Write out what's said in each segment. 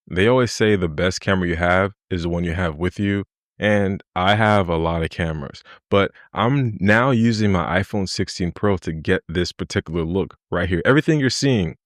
They always say the best camera you have is the one you have with you. And I have a lot of cameras, but I'm now using my iPhone 16 Pro to get this particular look right here. Everything you're seeing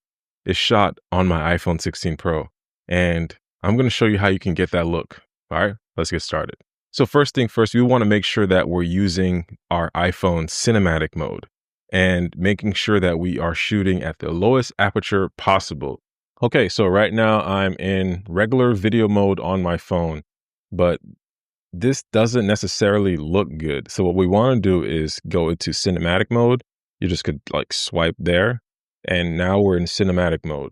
is shot on my iPhone 16 Pro. And I'm going to show you how you can get that look. All right, let's get started. So first thing first, we want to make sure that we're using our iPhone cinematic mode and making sure that we are shooting at the lowest aperture possible. Okay, so right now I'm in regular video mode on my phone, but this doesn't necessarily look good. So what we want to do is go into cinematic mode. You just could like swipe there, and now we're in cinematic mode.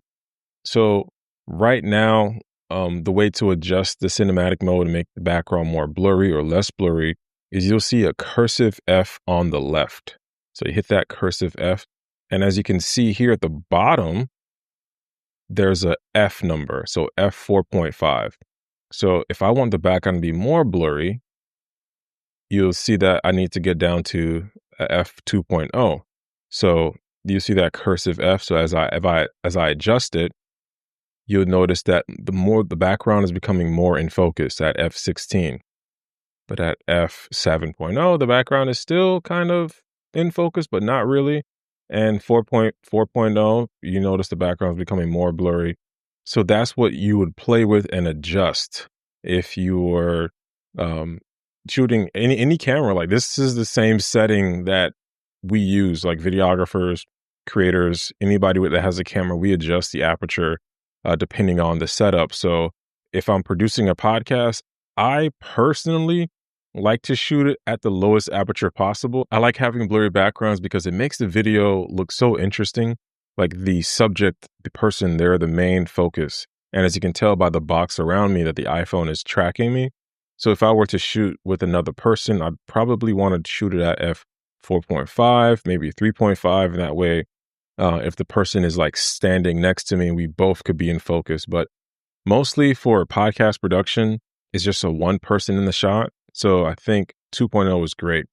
So right now, the way to adjust the cinematic mode and make the background more blurry or less blurry is you'll see a cursive F on the left. So you hit that cursive F, and as you can see here at the bottom, there's a F number, so F4.5. So if I want the background to be more blurry, you'll see that I need to get down to a F2.0. So you see that cursive F. So as I adjust it, you'll notice that the background is becoming more in focus at F16. But at F7.0, the background is still kind of in focus, but not really. And 4.4.0, you notice the background is becoming more blurry. So that's what you would play with and adjust if you were shooting any camera. Like this is the same setting that we use, like videographers, creators, anybody that has a camera, we adjust the aperture depending on the setup. So if I'm producing a podcast, I personally like to shoot it at the lowest aperture possible. I like having blurry backgrounds because it makes the video look so interesting. Like the subject, the person, they're the main focus. And as you can tell by the box around me that the iPhone is tracking me. So if I were to shoot with another person, I'd probably want to shoot it at f4.5, maybe 3.5. And that way, if the person is like standing next to me, we both could be in focus. But mostly for podcast production, it's just a one person in the shot. So I think 2.0 is great.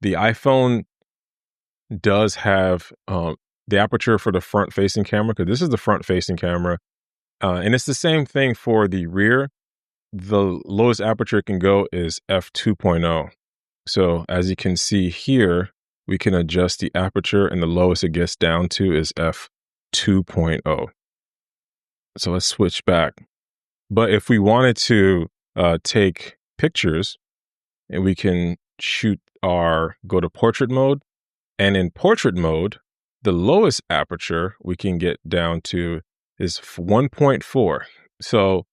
The iPhone does have the aperture for the front facing camera, because this is the front facing camera. And it's the same thing for the rear. The lowest aperture it can go is f2.0. So as you can see here, we can adjust the aperture, and the lowest it gets down to is f2.0. So let's switch back. But if we wanted to take pictures, and we can go to portrait mode. And in portrait mode, the lowest aperture we can get down to is 1.4. So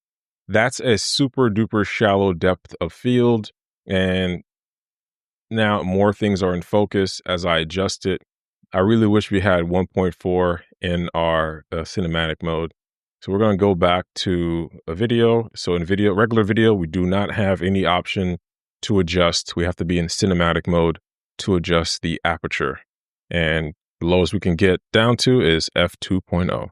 that's a super duper shallow depth of field. And now more things are in focus as I adjust it. I really wish we had 1.4 in our cinematic mode. So we're going to go back to a video. So in regular video, we do not have any option to adjust. We have to be in cinematic mode to adjust the aperture. And the lowest we can get down to is f2.0.